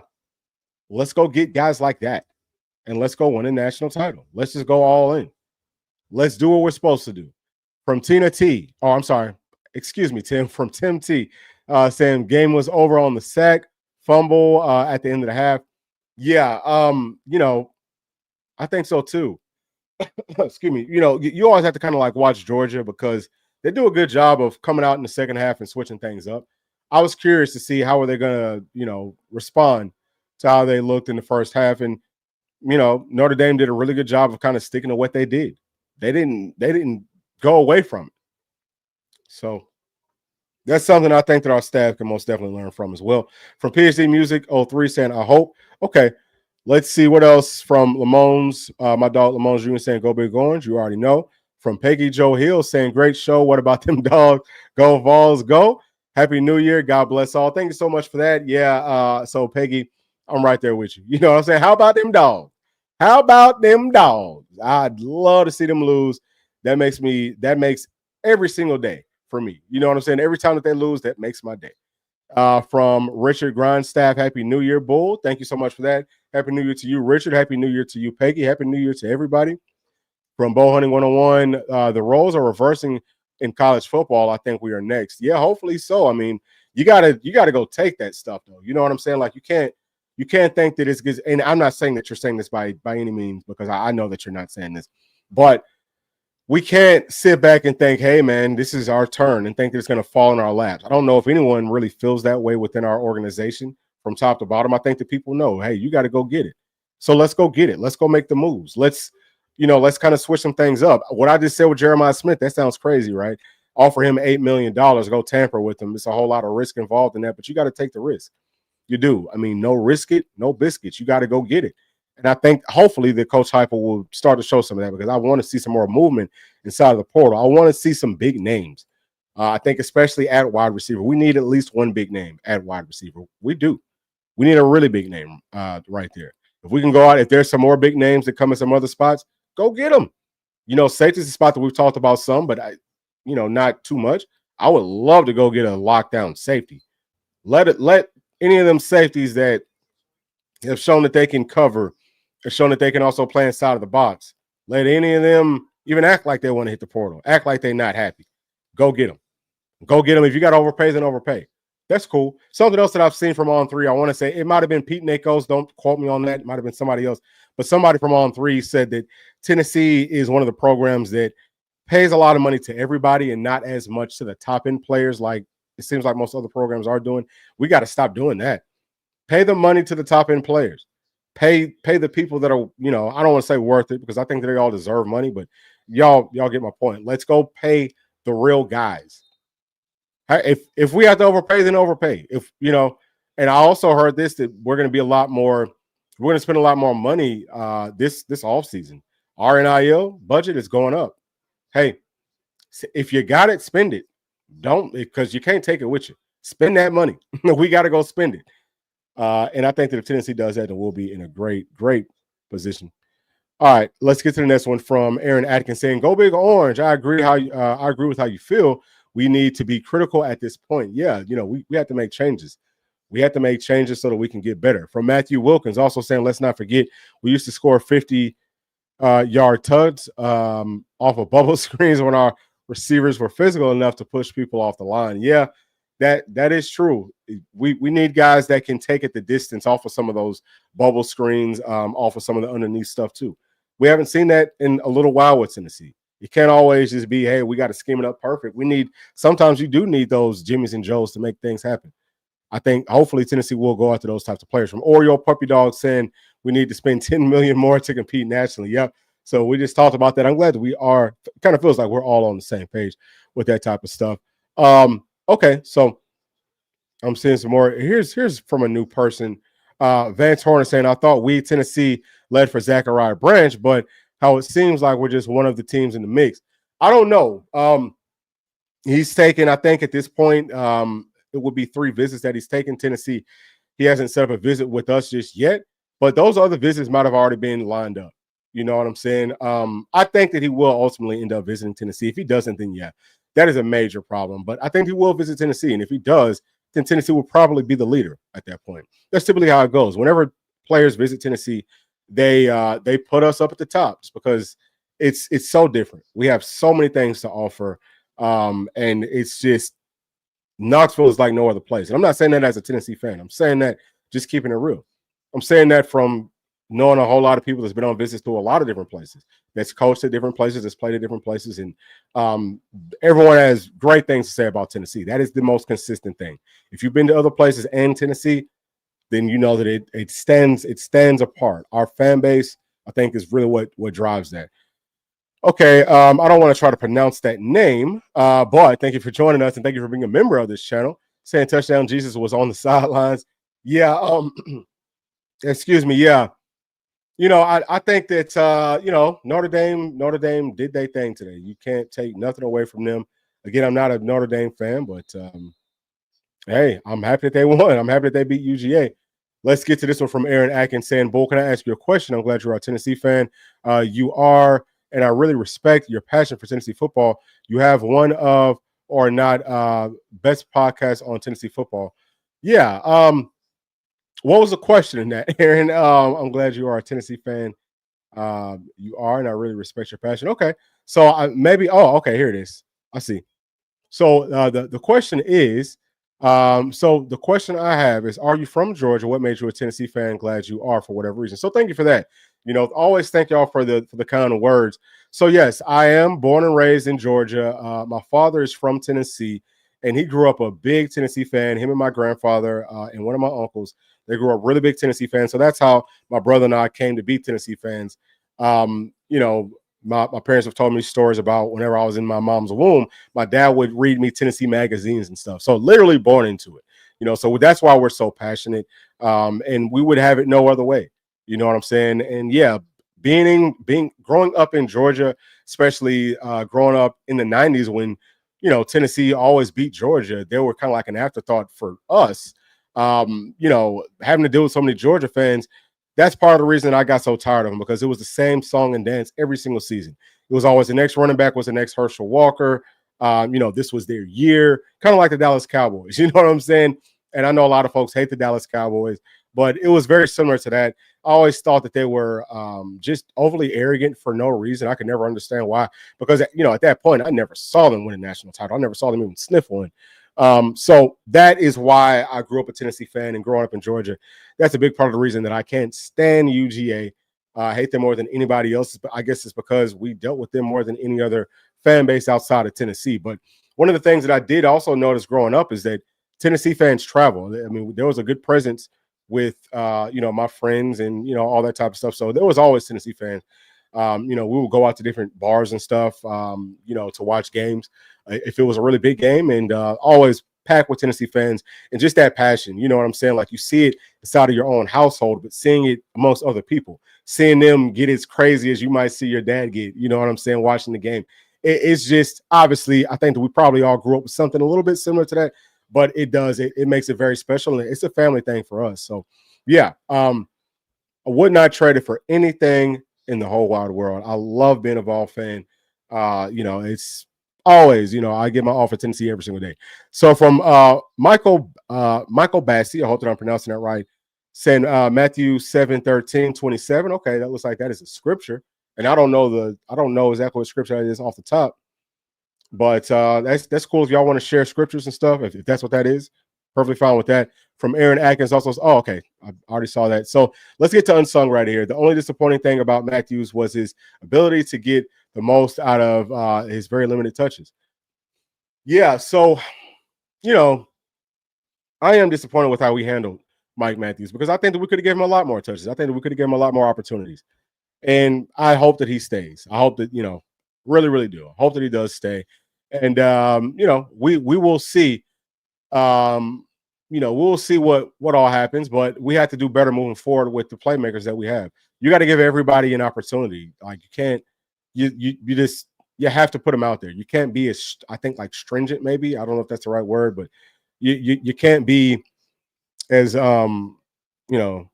let's go get guys like that, and let's go win a national title. Let's just go all in. Let's do what we're supposed to do. From Tina T. Oh, I'm sorry. Excuse me, Tim. From Tim T. Saying game was over on the sack, fumble at the end of the half. Yeah, I think so too. Excuse me. You always have to kind of like watch Georgia because they do a good job of coming out in the second half and switching things up. I was curious to see how are they going to, respond to how they looked in the first half. And, Notre Dame did a really good job of kind of sticking to what they did. They didn't go away from it. So that's something I think that our staff can most definitely learn from as well. From PhD Music 03 saying, I hope. Okay. Let's see what else from Lamone's, my dog Lamone's Jr. saying, go big orange. You already know. From Peggy Joe Hill saying, great show. What about them dogs? Go Vols, go. Happy New Year. God bless all. Thank you so much for that. Yeah. So Peggy, I'm right there with you. You know what I'm saying? How about them dogs? How about them dogs? I'd love to see them lose. That makes every single day for me. You know what I'm saying? Every time that they lose, that makes my day. From Richard Grindstaff, Happy New Year, Bull. Thank you so much for that. Happy New Year to you, Richard. Happy New Year to you, Peggy. Happy New Year to everybody. From Bow Hunting 101, the roles are reversing in college football. I think we are next. Yeah, hopefully so. I mean, you gotta go take that stuff though. You know what I'm saying? Like you can't think that it's good. And I'm not saying that you're saying this by any means because I know that you're not saying this, but we can't sit back and think, hey, man, this is our turn and think that it's going to fall in our laps. I don't know if anyone really feels that way within our organization from top to bottom. I think that people know, hey, you got to go get it. So let's go get it. Let's go make the moves. Let's kind of switch some things up. What I just said with Jeremiah Smith, that sounds crazy, right? Offer him $8 million, go tamper with him. It's a whole lot of risk involved in that, but you got to take the risk. You do. I mean, no risk it, no biscuits. You got to go get it. And I think hopefully the Coach Heupel will start to show some of that because I want to see some more movement inside of the portal. I want to see some big names. I think especially at wide receiver. We need at least one big name at wide receiver. We do. We need a really big name right there. If we can go out, if there's some more big names that come in some other spots, go get them. Safety is a spot that we've talked about some, but not too much. I would love to go get a lockdown safety. Let any of them safeties that have shown that they can cover, have shown that they can also play inside of the box. Let any of them even act like they want to hit the portal, act like they're not happy. Go get them. Go get them. If you got to overpay, then overpay. That's cool. Something else that I've seen from On 3, I want to say it might have been Pete Nakos. Don't quote me on that. It might have been somebody else. But somebody from On 3 said that Tennessee is one of the programs that pays a lot of money to everybody and not as much to the top-end players like it seems like most other programs are doing. We got to stop doing that. Pay the money to the top-end players. Pay the people that are, I don't want to say worth it because I think they all deserve money, but y'all get my point. Let's go pay the real guys. If we have to overpay, then overpay. And I also heard this that we're going to spend a lot more money this offseason. Our NIL budget is going up. Hey, if you got it, spend it. Don't, because you can't take it with you. Spend that money. We got to go spend it. And I think that if Tennessee does that, then we'll be in a great, great position. All right, let's get to the next one from Aaron Atkins saying, "Go big orange." I agree with how you feel. We need to be critical at this point. Yeah, we have to make changes. We have to make changes so that we can get better. From Matthew Wilkins, also saying, let's not forget, we used to score 50-yard tugs off of bubble screens when our receivers were physical enough to push people off the line. Yeah, that is true. We need guys that can take it the distance off of some of those bubble screens, off of some of the underneath stuff too. We haven't seen that in a little while with Tennessee. It can't always just be, hey, we got to scheme it up perfect. Sometimes you do need those Jimmys and Joes to make things happen. I think hopefully Tennessee will go after those types of players. From Oreo Puppy Dog saying we need to spend $10 million more to compete nationally. Yep. So we just talked about that. I'm glad that we are. Kind of feels like we're all on the same page with that type of stuff. Okay, so I'm seeing some more. Here's from a new person. Vance Horner saying, I thought we Tennessee led for Zachariah Branch, but how it seems like we're just one of the teams in the mix. I don't know. He's taken, I think at this point, it would be 3 visits that he's taken. Tennessee, he hasn't set up a visit with us just yet, but those other visits might have already been lined up. You know what I'm saying? I think that he will ultimately end up visiting Tennessee. If he doesn't, then yeah, that is a major problem. But I think he will visit Tennessee. And if he does, then Tennessee will probably be the leader at that point. That's typically how it goes. Whenever players visit Tennessee, they put us up at the top just because it's so different. We have so many things to offer. And it's just Knoxville is like no other place. And I'm not saying that as a Tennessee fan. I'm saying that just keeping it real. I'm saying that from knowing a whole lot of people that's been on visits to a lot of different places, that's coached at different places, that's played at different places. And everyone has great things to say about Tennessee. That is the most consistent thing. If you've been to other places and Tennessee, then you know that it stands apart. Our fan base, I think, is really what drives that. Okay, I don't want to try to pronounce that name, but thank you for joining us and thank you for being a member of this channel. Saying Touchdown Jesus was on the sidelines. Yeah, excuse me. Yeah, I think that Notre Dame did their thing today. You can't take nothing away from them. Again, I'm not a Notre Dame fan, but hey, I'm happy that they won. I'm happy that they beat UGA. Let's get to this one from Aaron Atkins saying, Bull, can I ask you a question? I'm glad you're a Tennessee fan. You are. And I really respect your passion for Tennessee football. You have one of, or not, best podcasts on Tennessee football. Yeah. What was the question in that, Aaron? I'm glad you are a Tennessee fan. You are, and I really respect your passion. Okay. So okay, here it is. I see. So the question is, so the question I have is, are you from Georgia? What made you a Tennessee fan? Glad you are for whatever reason. So thank you for that. Always thank y'all for the kind of words. So yes, I am born and raised in Georgia. My father is from Tennessee, and he grew up a big Tennessee fan. Him and my grandfather and one of my uncles, they grew up really big Tennessee fans. So that's how my brother and I came to be Tennessee fans. My parents have told me stories about whenever I was in my mom's womb, my dad would read me Tennessee magazines and stuff. So literally born into it, so that's why we're so passionate. And we would have it no other way. You know what I'm saying? And yeah, growing up in Georgia, especially growing up in the 90s when, Tennessee always beat Georgia, they were kind of like an afterthought for us. Having to deal with so many Georgia fans, that's part of the reason I got so tired of them, because it was the same song and dance every single season. It was always the next running back was the next Herschel Walker. This was their year, kind of like the Dallas Cowboys. You know what I'm saying? And I know a lot of folks hate the Dallas Cowboys, but it was very similar to that. I always thought that they were just overly arrogant for no reason. I could never understand why, because, at that point, I never saw them win a national title. I never saw them even sniff one. So that is why I grew up a Tennessee fan, and growing up in Georgia, that's a big part of the reason that I can't stand UGA. I hate them more than anybody else, but I guess it's because we dealt with them more than any other fan base outside of Tennessee. But one of the things that I did also notice growing up is that Tennessee fans travel. I mean, there was a good presence with, my friends and, all that type of stuff. So there was always Tennessee fans. We would go out to different bars and stuff, to watch games if it was a really big game, and always packed with Tennessee fans, and just that passion. You know what I'm saying? Like, you see it inside of your own household, but seeing it amongst other people, seeing them get as crazy as you might see your dad get, you know what I'm saying, watching the game. It's just, obviously, I think that we probably all grew up with something a little bit similar to that, but it makes it very special, and it's a family thing for us. So yeah, I would not trade it for anything in the whole wide world. I love being a Vol fan. Always, I get my all for Tennessee every single day. So from Michael Bassi, I hope that I'm pronouncing that right, saying Matthew 7:13-27. Okay, that looks like that is a scripture. And I don't know exactly what scripture that is off the top. But that's cool if y'all want to share scriptures and stuff. If that's what that is, perfectly fine with that. From Aaron Atkins also. Oh, okay. I already saw that. So let's get to unsung right here. The only disappointing thing about Matthews was his ability to get the most out of his very limited touches. Yeah. So, I am disappointed with how we handled Mike Matthews because I think that we could have given him a lot more touches. I think that we could have given him a lot more opportunities. And I hope that he stays. I hope that, really, really do. I hope that he does stay. And we will see. We'll see what all happens, but we have to do better moving forward with the playmakers that we have. You got to give everybody an opportunity. Like you can't, you have to put them out there. You can't be I think like stringent, maybe. I don't know if that's the right word, but you can't be as you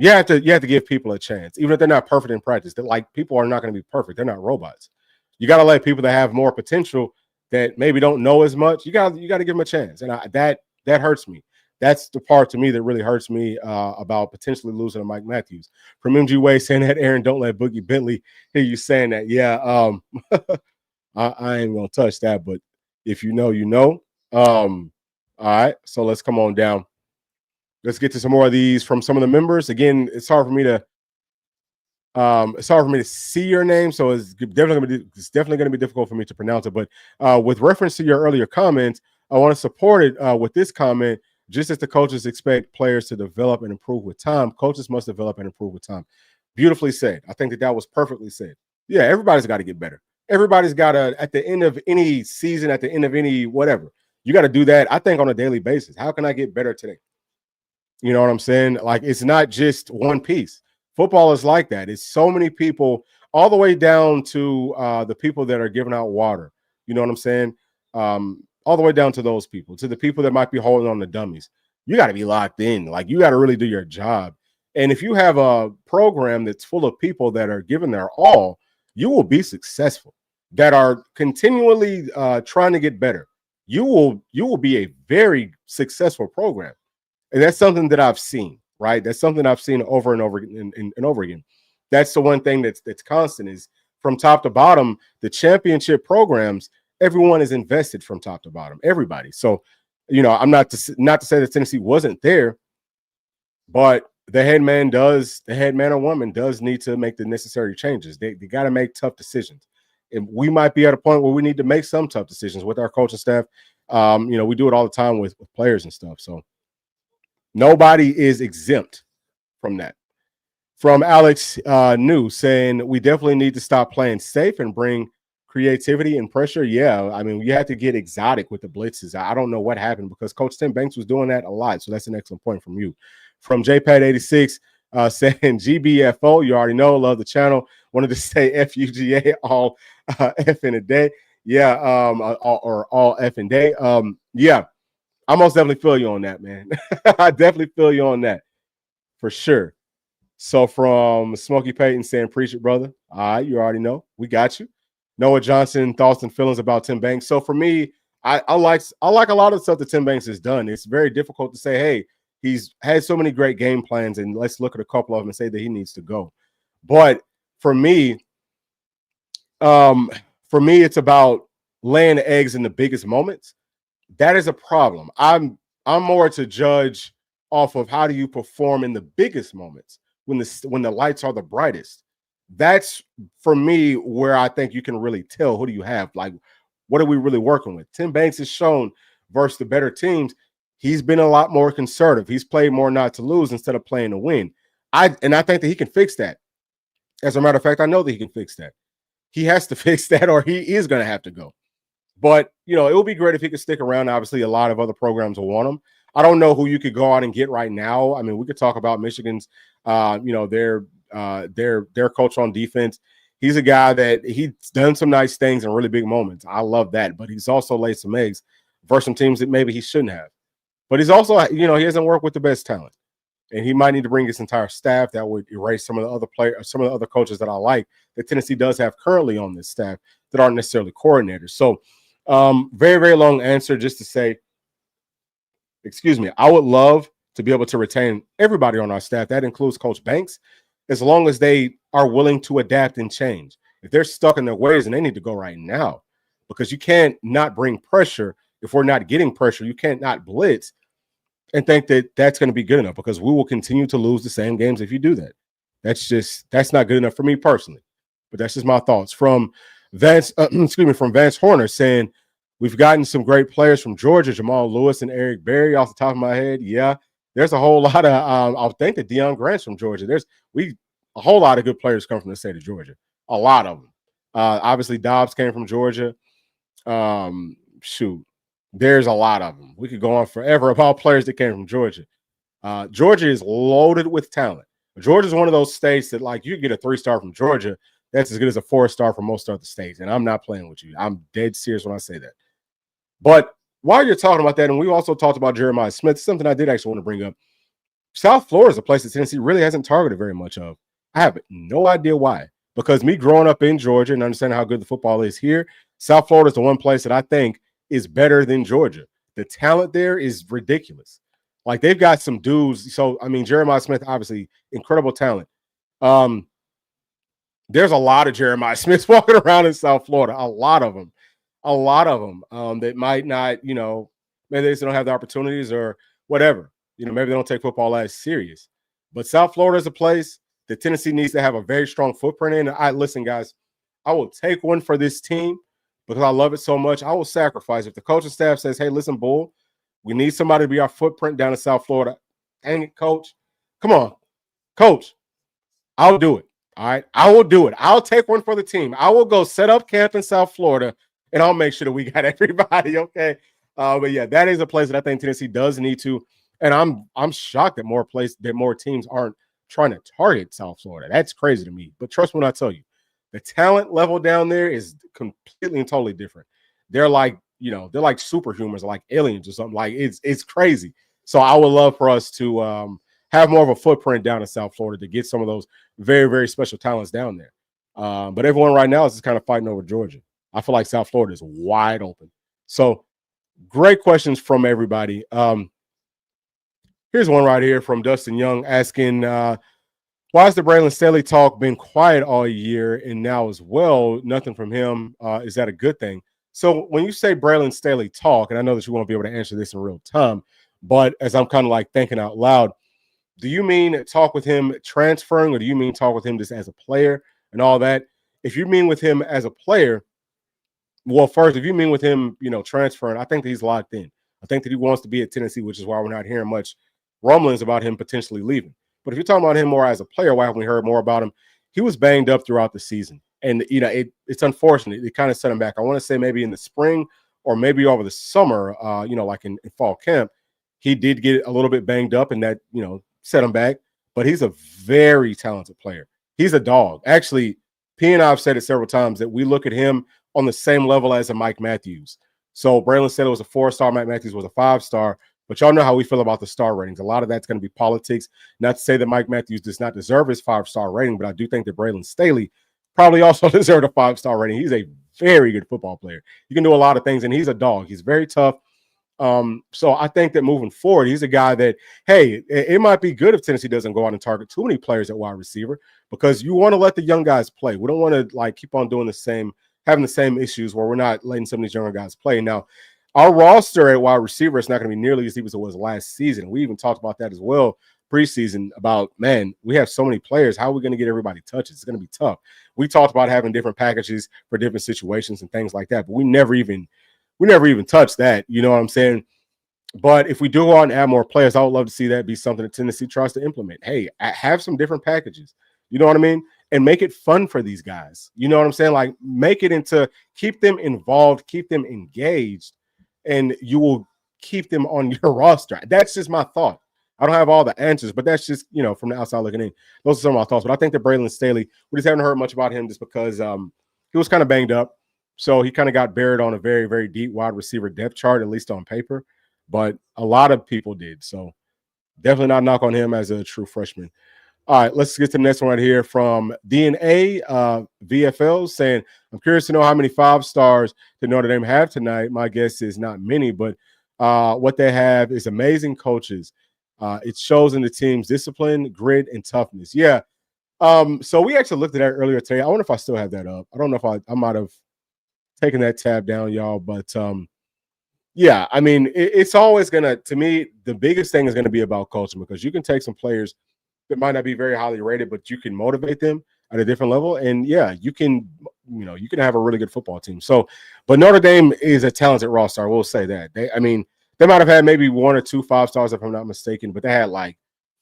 have to give people a chance, even if they're not perfect in practice. That like people are not going to be perfect. They're not robots. You got to let people that have more potential that maybe don't know as much. You got to give them a chance, and that hurts me. That's the part to me that really hurts me about potentially losing to Mike Matthews. From MG Way saying that, Aaron, don't let Boogie Bentley hear you saying that. Yeah, I ain't gonna touch that, but if you know, you know. All right, so let's come on down. Let's get to some more of these from some of the members. Again, it's hard for me to see your name, so it's definitely going to be difficult for me to pronounce it. But with reference to your earlier comments, I want to support it with this comment. Just as the coaches expect players to develop and improve with time, coaches must develop and improve with time. Beautifully said. I think that was perfectly said. Yeah, everybody's got to get better. Everybody's got to, at the end of any season, at the end of any whatever, you got to do that, I think, on a daily basis. How can I get better today? You know what I'm saying? Like, it's not just one piece. Football is like that. It's so many people, all the way down to the people that are giving out water. You know what I'm saying? All the way down to those people, to the people that might be holding on to dummies. You got to be locked in. Like, you got to really do your job. And if you have a program that's full of people that are giving their all, you will be successful, that are continually trying to get better. You will be a very successful program. And that's something that I've seen, right? That's something I've seen over and over and over again. That's the one thing that's constant is from top to bottom, the championship programs, everyone is invested from top to bottom, everybody. So, I'm not to say that Tennessee wasn't there, but the head man or woman does need to make the necessary changes. They got to make tough decisions. And we might be at a point where we need to make some tough decisions with our coaching staff. We do it all the time with players and stuff. So, nobody is exempt from that. From Alex New saying, we definitely need to stop playing safe and bring creativity and pressure. Yeah, I mean, you have to get exotic with the blitzes. I don't know what happened because Coach Tim Banks was doing that a lot. So that's an excellent point from you. From JPad86 saying, GBFO, you already know, love the channel. Wanted to say FUGA, all F in a day. Yeah, or all F in day. Yeah. I most definitely feel you on that, man. I definitely feel you on that for sure. So from Smokey Payton saying, preach it, brother. All right, you already know. We got you. Noah Johnson, thoughts and feelings about Tim Banks. So for me, I like a lot of the stuff that Tim Banks has done. It's very difficult to say, hey, he's had so many great game plans, and let's look at a couple of them and say that he needs to go. But for me, it's about laying the eggs in the biggest moments. That is a problem. I'm more to judge off of how do you perform in the biggest moments when the lights are the brightest. That's for me where I think you can really tell who do you have. Like, what are we really working with? Tim Banks has shown versus the better teams, he's been a lot more conservative. He's played more not to lose instead of playing to win. I think that he can fix that. As a matter of fact, I know that he can fix that. He has to fix that, or he is going to have to go. But, it would be great if he could stick around. Obviously, a lot of other programs will want him. I don't know who you could go out and get right now. I mean, we could talk about Michigan's, their coach on defense. He's a guy that he's done some nice things in really big moments. I love that. But he's also laid some eggs versus some teams that maybe he shouldn't have. But he's also, he hasn't worked with the best talent. And he might need to bring his entire staff. That would erase some of the other players, some of the other coaches that I like that Tennessee does have currently on this staff that aren't necessarily coordinators. So, Very, very long answer just to say, excuse me, I would love to be able to retain everybody on our staff. That includes Coach Banks, as long as they are willing to adapt and change. If they're stuck in their ways, and they need to go right now, because you can't not bring pressure if we're not getting pressure. You can't not blitz and think that that's going to be good enough, because we will continue to lose the same games if you do that. That's not good enough for me personally. But that's just my thoughts from Vance. From Vance Horner saying we've gotten some great players from Georgia, Jamal Lewis and Eric Berry. Off the top of my head, yeah, there's a whole lot of. I think that Deion Grant's from Georgia. A whole lot of good players come from the state of Georgia. A lot of them. Obviously, Dobbs came from Georgia. There's a lot of them. We could go on forever about players that came from Georgia. Georgia is loaded with talent. Georgia is one of those states that, like, you get a 3-star from Georgia, that's as good as a 4-star from most other states. And I'm not playing with you. I'm dead serious when I say that. But while you're talking about that, and we also talked about Jeremiah Smith, something I did actually want to bring up. South Florida is a place that Tennessee really hasn't targeted very much of. I have no idea why. Because me growing up in Georgia and understanding how good the football is here, South Florida is the one place that I think is better than Georgia. The talent there is ridiculous. Like, they've got some dudes. So, I mean, Jeremiah Smith, obviously, incredible talent. There's a lot of Jeremiah Smiths walking around in South Florida. A lot of them. That might not, maybe they just don't have the opportunities or whatever. Maybe they don't take football as serious. But South Florida is a place that Tennessee needs to have a very strong footprint in. Listen, guys, I will take one for this team because I love it so much. I will sacrifice. If the coaching staff says, hey, listen, Bull, we need somebody to be our footprint down in South Florida. Dang it, Coach. Come on, Coach. I'll do it. All right. I will do it. I'll take one for the team. I will go set up camp in South Florida, and I'll make sure that we got everybody. Okay. But yeah, that is a place that I think Tennessee does need to. And I'm shocked that more teams aren't trying to target South Florida. That's crazy to me. But trust me when I tell you, the talent level down there is completely and totally different. They're like, they're like superhumans, like aliens or something. Like, it's crazy. So I would love for us to have more of a footprint down in South Florida to get some of those very, very special talents down there. But everyone right now is just kind of fighting over Georgia. I feel like South Florida is wide open. So great questions from everybody. Here's one right here from Dustin Young asking, why has the Braylon Staley talk been quiet all year and now as well? Nothing from him. Is that a good thing? So when you say Braylon Staley talk, and I know that you won't be able to answer this in real time, but as I'm kind of like thinking out loud, do you mean talk with him transferring, or do you mean talk with him just as a player and all that? If you mean with him as a player, well, first, if you mean with him, transferring, I think that he's locked in. I think that he wants to be at Tennessee, which is why we're not hearing much rumblings about him potentially leaving. But if you're talking about him more as a player, why haven't we heard more about him? He was banged up throughout the season. And, it's unfortunate. It kind of set him back. I want to say maybe in the spring or maybe over the summer, like in fall camp, he did get a little bit banged up, and that, set him back. But he's a very talented player. He's a dog. Actually, P and I have said it several times that we look at him on the same level as a Mike Matthews. So Braylon said it was a 4-star. Mike Matthews was a 5-star. But y'all know how we feel about the star ratings. A lot of that's going to be politics. Not to say that Mike Matthews does not deserve his 5-star rating, but I do think that Braylon Staley probably also deserved a 5-star rating. He's a very good football player. He can do a lot of things, and he's a dog. He's very tough. So I think that moving forward, he's a guy that, hey, it might be good if Tennessee doesn't go out and target too many players at wide receiver, because you want to let the young guys play. We don't want to keep on doing having the same issues where we're not letting some of these younger guys play. Now, our roster at wide receiver is not going to be nearly as deep as it was last season. We even talked about that as well preseason about, man, we have so many players. How are we going to get everybody touches? It's going to be tough. We talked about having different packages for different situations and things like that, but we never even touched that. You know what I'm saying? But if we do go out and add more players, I would love to see that be something that Tennessee tries to implement. Hey, have some different packages. You know what I mean? And make it fun for these guys. You know what I'm saying? Like, make it keep them involved, keep them engaged, and you will keep them on your roster. That's just my thought. I don't have all the answers, but that's just, from the outside looking in. Those are some of my thoughts. But I think that Braylon Staley, we just haven't heard much about him just because he was kind of banged up. So he kind of got buried on a very, very deep wide receiver depth chart, at least on paper. But a lot of people did. So definitely not knock on him as a true freshman. All right, let's get to the next one right here from DNA VFL saying, I'm curious to know how many 5-stars did Notre Dame have tonight. My guess is not many, but what they have is amazing coaches. It shows in the team's discipline, grit, and toughness. Yeah. So we actually looked at that earlier today. I wonder if I still have that up. I don't know if I might have taken that tab down, y'all, but yeah, I mean, it's always gonna, to me, the biggest thing is gonna be about culture, because you can take some players that might not be very highly rated, but you can motivate them at a different level. And yeah, you can have a really good football team. So, but Notre Dame is a talented roster. I will say that. They might have had maybe 1 or 2 5-stars, if I'm not mistaken, but they had like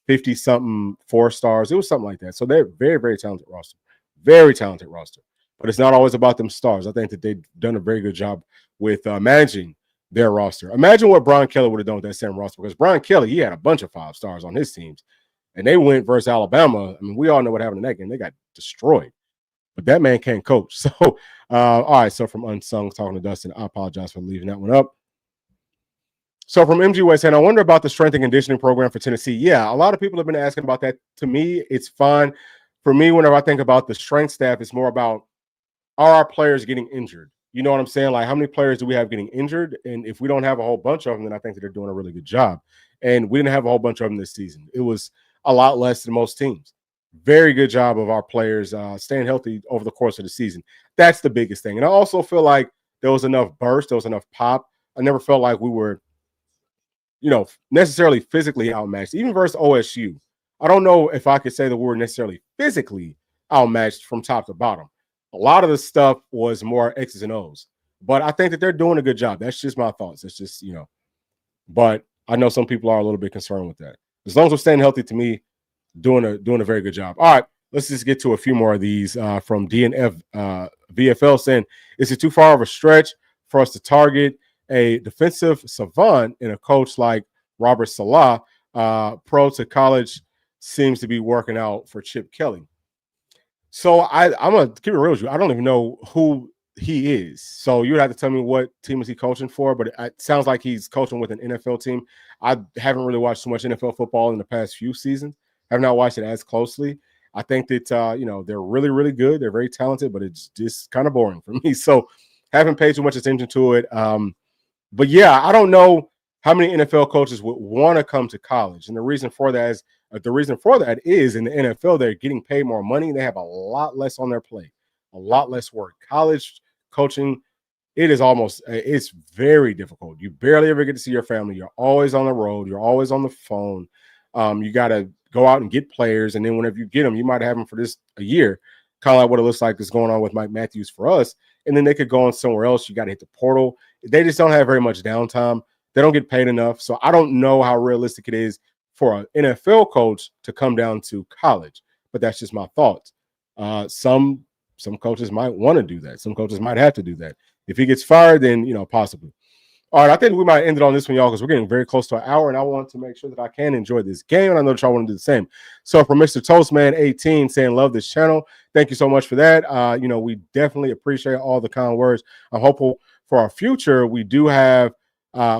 50 something 4-stars. It was something like that. So they're very, very talented roster. Very talented roster. But it's not always about them stars. I think that they've done a very good job with managing their roster. Imagine what Brian Kelly would have done with that same roster, because Brian Kelly, he had a bunch of 5-stars on his teams. And they went versus Alabama. I mean, we all know what happened in that game. They got destroyed. But that man can't coach. So, all right. So from Unsung, talking to Dustin, I apologize for leaving that one up. So from MG West saying, I wonder about the strength and conditioning program for Tennessee. Yeah, a lot of people have been asking about that. To me, it's fine. For me, whenever I think about the strength staff, it's more about, are our players getting injured? You know what I'm saying? Like, how many players do we have getting injured? And if we don't have a whole bunch of them, then I think that they're doing a really good job. And we didn't have a whole bunch of them this season. It was a lot less than most teams. Very good job of our players staying healthy over the course of the season. That's the biggest thing. And I also feel like there was enough burst, there was enough pop. I never felt like we were, necessarily physically outmatched, even versus OSU. I don't know if I could say that we were necessarily physically outmatched from top to bottom. A lot of the stuff was more X's and O's, but I think that they're doing a good job. That's just my thoughts. It's just, but I know some people are a little bit concerned with that. As long as we're staying healthy, to me, doing a very good job. All right, let's just get to a few more of these from DNF VFL saying, is it too far of a stretch for us to target a defensive savant in a coach like Robert Salah? Pro to college seems to be working out for Chip Kelly. So I'm going to keep it real with you. I don't even know who he is. So you would have to tell me what team is he coaching for, but it sounds like he's coaching with an NFL team. I haven't really watched too much NFL football in the past few seasons. I have not watched it as closely. I think that, they're really, really good. They're very talented, but it's just kind of boring for me. So haven't paid too much attention to it. But yeah, I don't know how many NFL coaches would want to come to college. And the reason for that is in the NFL, they're getting paid more money. They have a lot less on their plate, a lot less work. College coaching, it's very difficult. You barely ever get to see your family. You're always on the road. You're always on the phone. You got to go out and get players. And then whenever you get them, you might have them for a year, kind of like what it looks like is going on with Mike Matthews for us. And then they could go on somewhere else. You got to hit the portal. They just don't have very much downtime. They don't get paid enough. So I don't know how realistic it is for an NFL coach to come down to college, but that's just my thoughts. Some coaches might want to do that. Some coaches might have to do that. If he gets fired, then, possibly. All right, I think we might end it on this one, y'all, because we're getting very close to an hour, and I want to make sure that I can enjoy this game, and I know that y'all want to do the same. So for Mr. Toastman18 saying love this channel, thank you so much for that. We definitely appreciate all the kind words. I'm hopeful for our future. We do have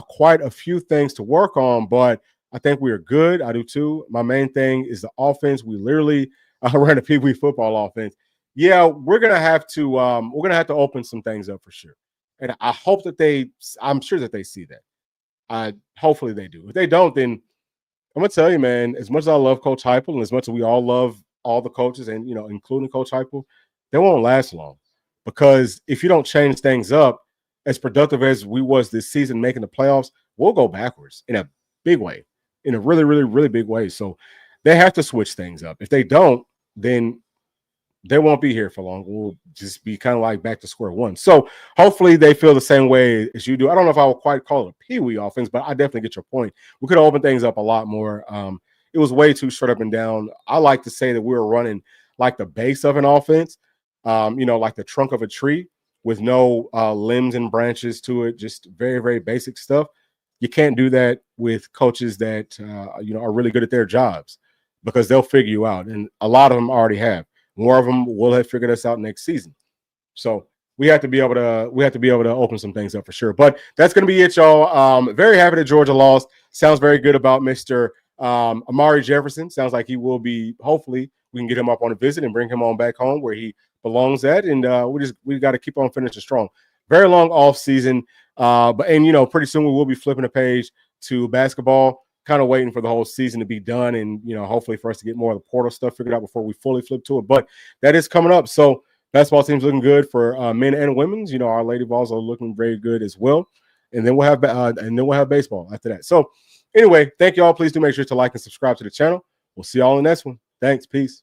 quite a few things to work on, but I think we are good. I do too. My main thing is the offense. We literally ran a Pee Wee football offense. Yeah, we're gonna have to open some things up for sure. And I hope that I'm sure that they see that. Hopefully they do. If they don't, then I'm gonna tell you, man, as much as I love Coach Heupel and as much as we all love all the coaches and including Coach Heupel, they won't last long. Because if you don't change things up, as productive as we was this season making the playoffs, we'll go backwards in a big way, in a really, really, really big way. So they have to switch things up. If they don't, then they won't be here for long. We'll just be kind of like back to square one. So hopefully they feel the same way as you do. I don't know if I would quite call it a Pee Wee offense, but I definitely get your point. We could open things up a lot more. It was way too straight up and down. I like to say that we were running like the base of an offense, like the trunk of a tree with no limbs and branches to it, just very, very basic stuff. You can't do that with coaches that, are really good at their jobs, because they'll figure you out. And a lot of them already have. More of them will have figured us out next season. So we have to be able to open some things up for sure. But that's going to be it, y'all. Very happy that Georgia lost. Sounds very good about Mr. Amari Jefferson sounds like he will be. Hopefully, we can get him up on a visit and bring him on back home where he belongs at. And we got to keep on finishing strong. Very long off season, but pretty soon we will be flipping a page to basketball. Kind of waiting for the whole season to be done, and hopefully for us to get more of the portal stuff figured out before we fully flip to it. But that is coming up. So basketball team's looking good for men and women's. Our Lady Vols are looking very good as well. And then we'll have baseball after that. So anyway, thank you all. Please do make sure to like and subscribe to the channel. We'll see y'all in the next one. Thanks. Peace.